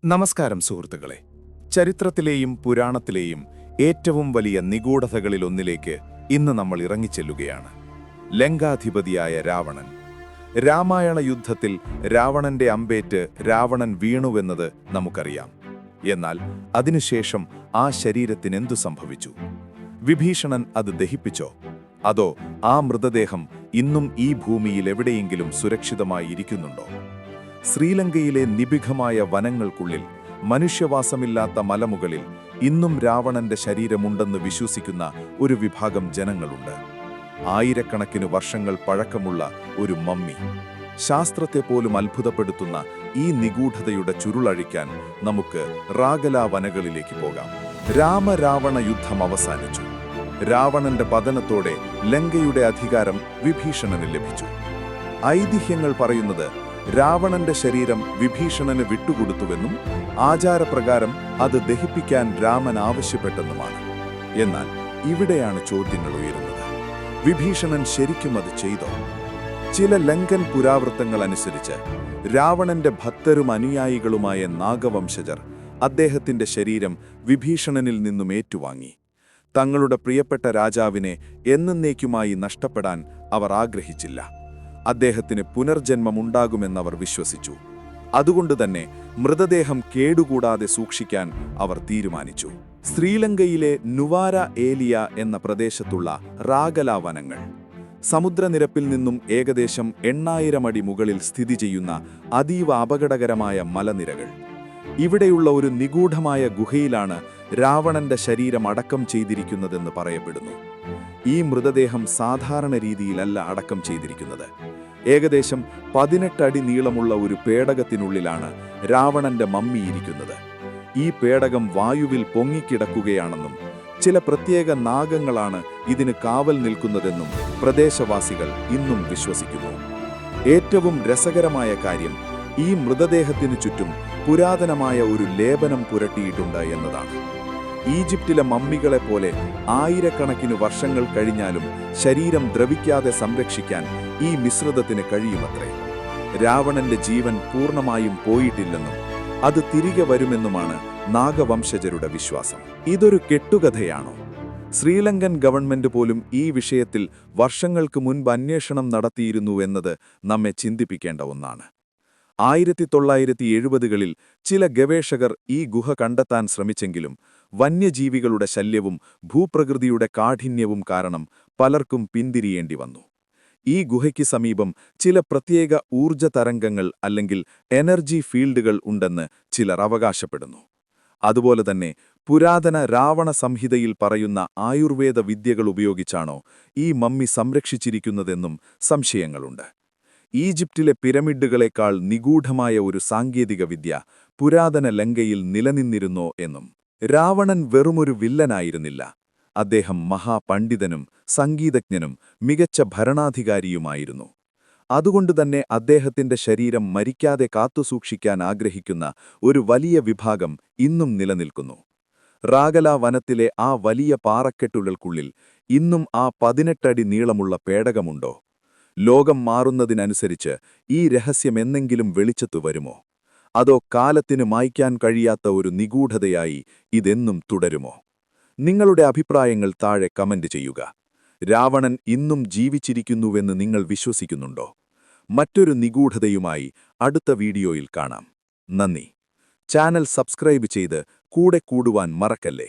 നമസ്കാരം സുഹൃത്തുക്കളെ. ചരിത്രത്തിലെയും പുരാണത്തിലെയും ഏറ്റവും വലിയ നിഗൂഢതകളിലൊന്നിലേക്ക് ഇന്ന് നമ്മൾ ഇറങ്ങിച്ചെല്ലുകയാണ്. ലങ്കാധിപതിയായ രാവണൻ. രാമായണ യുദ്ധത്തിൽ രാവണന്റെ അമ്പേറ്റ് രാവണൻ വീണുവെന്നത് നമുക്കറിയാം. എന്നാൽ അതിനുശേഷം ആ ശരീരത്തിനെന്തു സംഭവിച്ചു? വിഭീഷണൻ അത് ദഹിപ്പിച്ചോ? അതോ ആ മൃതദേഹം ഇന്നും ഈ ഭൂമിയിൽ എവിടെയെങ്കിലും സുരക്ഷിതമായി ഇരിക്കുന്നുണ്ടോ? ശ്രീലങ്കയിലെ നിബിഡമായ വനങ്ങൾക്കുള്ളിൽ മനുഷ്യവാസമില്ലാത്ത മലമുകളിൽ ഇന്നും രാവണന്റെ ശരീരമുണ്ടെന്ന് വിശ്വസിക്കുന്ന ഒരു വിഭാഗം ജനങ്ങളുണ്ട്. ആയിരക്കണക്കിന് വർഷങ്ങൾ പഴക്കമുള്ള ഒരു മമ്മി. ശാസ്ത്രത്തെ പോലും അത്ഭുതപ്പെടുത്തുന്ന ഈ നിഗൂഢതയുടെ ചുരുളഴിക്കാൻ നമുക്ക് റാഗല വനകളിലേക്ക് പോകാം. രാമരാവണ യുദ്ധം അവസാനിച്ചു. രാവണന്റെ പതനത്തോടെ ലങ്കയുടെ അധികാരം വിഭീഷണന് ലഭിച്ചു. ഐതിഹ്യങ്ങൾ പറയുന്നത് രാവണന്റെ ശരീരം വിഭീഷണന് വിട്ടുകൊടുത്തുവെന്നും ആചാരപ്രകാരം അത് ദഹിപ്പിക്കാൻ രാമൻ ആവശ്യപ്പെട്ടെന്നുമാണ്. എന്നാൽ ഇവിടെയാണ് ചോദ്യങ്ങൾ ഉയരുന്നത്. വിഭീഷണൻ ശരിക്കും അത് ചെയ്തോ? ചില ലങ്കൻ പുരാവൃത്തങ്ങൾ അനുസരിച്ച് രാവണന്റെ ഭക്തരും അനുയായികളുമായ നാഗവംശജർ അദ്ദേഹത്തിന്റെ ശരീരം വിഭീഷണനിൽ നിന്നും ഏറ്റുവാങ്ങി. തങ്ങളുടെ പ്രിയപ്പെട്ട രാജാവിനെ എന്നേക്കുമായി നഷ്ടപ്പെടാൻ അവർ ആഗ്രഹിച്ചില്ല. അദ്ദേഹത്തിന് പുനർജന്മമുണ്ടാകുമെന്നവർ വിശ്വസിച്ചു. അതുകൊണ്ടുതന്നെ മൃതദേഹം കേടുകൂടാതെ സൂക്ഷിക്കാൻ അവർ തീരുമാനിച്ചു. ശ്രീലങ്കയിലെ നുവാര ഏലിയ എന്ന പ്രദേശത്തുള്ള റാഗല വനങ്ങൾ സമുദ്രനിരപ്പിൽ നിന്നും ഏകദേശം 8000 അടി മുകളിൽ സ്ഥിതി ചെയ്യുന്ന അതീവ അപകടകരമായ മലനിരകൾ. ഇവിടെയുള്ള ഒരു നിഗൂഢമായ ഗുഹയിലാണ് രാവണന്റെ ശരീരം അടക്കം ചെയ്തിരിക്കുന്നതെന്ന് പറയപ്പെടുന്നു. ഈ മൃതദേഹം സാധാരണ രീതിയിലല്ല അടക്കം ചെയ്തിരിക്കുന്നത്. ഏകദേശം 18 അടി നീളമുള്ള ഒരു പേടകത്തിനുള്ളിലാണ് രാവണന്റെ മമ്മിയിരിക്കുന്നത്. ഈ പേടകം വായുവിൽ പൊങ്ങിക്കിടക്കുകയാണെന്നും ചില പ്രത്യേക നാഗങ്ങളാണ് ഇതിന് കാവൽ നിൽക്കുന്നതെന്നും പ്രദേശവാസികൾ ഇന്നും വിശ്വസിക്കുന്നു. ഏറ്റവും രസകരമായ കാര്യം, ഈ മൃതദേഹത്തിനു ചുറ്റും പുരാതനമായ ഒരു ലേപനം പുരട്ടിയിട്ടുണ്ട് എന്നതാണ്. ഈജിപ്തിലെ മമ്മികളെപ്പോലെ ആയിരക്കണക്കിന് വർഷങ്ങൾ കഴിഞ്ഞാലും ശരീരം ദ്രവിക്കാതെ സംരക്ഷിക്കാൻ ഈ മിശ്രിതത്തിന് കഴിയുമത്രേ. രാവണന്റെ ജീവൻ പൂർണ്ണമായും പോയിട്ടില്ലെന്നും അത് തിരികെ വരുമെന്നുമാണ് നാഗവംശജരുടെ വിശ്വാസം. ഇതൊരു കെട്ടുകഥയാണോ? ശ്രീലങ്കൻ ഗവൺമെന്റ് പോലും ഈ വിഷയത്തിൽ വർഷങ്ങൾക്ക് മുൻപ് അന്വേഷണം നടത്തിയിരുന്നു എന്നത് നമ്മെ ചിന്തിപ്പിക്കേണ്ട ഒന്നാണ്. 1970കളിൽ ചില ഗവേഷകർ ഈ ഗുഹ കണ്ടെത്താൻ ശ്രമിച്ചെങ്കിലും വന്യജീവികളുടെ ശല്യവും ഭൂപ്രകൃതിയുടെ കാഠിന്യവും കാരണം പലർക്കും പിന്തിരിയേണ്ടി വന്നു. ഈ ഗുഹയ്ക്ക് സമീപം ചില പ്രത്യേക ഊർജ തരംഗങ്ങൾ അല്ലെങ്കിൽ എനർജി ഫീൽഡുകൾ ഉണ്ടെന്ന് ചിലർ അവകാശപ്പെടുന്നു. അതുപോലെ തന്നെ പുരാതന രാവണ സംഹിതയിൽ പറയുന്ന ആയുർവേദ വിദ്യകൾ ഉപയോഗിച്ചാണോ ഈ മമ്മി സംരക്ഷിച്ചിരിക്കുന്നതെന്നും സംശയങ്ങളുണ്ട്. ഈജിപ്തിലെ പിരമിഡുകളെക്കാൾ നിഗൂഢമായ ഒരു സാങ്കേതിക വിദ്യ പുരാതന ലങ്കയിൽ നിലനിന്നിരുന്നോ എന്നും. രാവണൻ വെറുമൊരു വില്ലനായിരുന്നില്ല. അദ്ദേഹം മഹാപണ്ഡിതനും സംഗീതജ്ഞനും മികച്ച ഭരണാധികാരിയുമായിരുന്നു. അതുകൊണ്ടുതന്നെ അദ്ദേഹത്തിന്റെ ശരീരം മരിക്കാതെ കാത്തുസൂക്ഷിക്കാൻ ആഗ്രഹിക്കുന്ന ഒരു വലിയ വിഭാഗം ഇന്നും നിലനിൽക്കുന്നു. റാഗല വനത്തിലെ ആ വലിയ പാറക്കെട്ടുകൾക്കുള്ളിൽ ഇന്നും ആ 18 അടി നീളമുള്ള പേടകമുണ്ടോ? ലോകം മാറുന്നതിനനുസരിച്ച് ഈ രഹസ്യം എന്നെങ്കിലും വെളിച്ചത്തു വരുമോ? അതോ കാലത്തിന് മായ്ക്കാൻ കഴിയാത്ത ഒരു നിഗൂഢതയായി ഇതെന്നും തുടരുമോ? നിങ്ങളുടെ അഭിപ്രായങ്ങൾ താഴെ കമന്റ് ചെയ്യുക. രാവണൻ ഇന്നും ജീവിച്ചിരിക്കുന്നുവെന്ന് നിങ്ങൾ വിശ്വസിക്കുന്നുണ്ടോ? മറ്റൊരു നിഗൂഢതയുമായി അടുത്ത വീഡിയോയിൽ കാണാം. നന്ദി. ചാനൽ സബ്സ്ക്രൈബ് ചെയ്ത് കൂടെ കൂടുവാൻ മറക്കല്ലേ.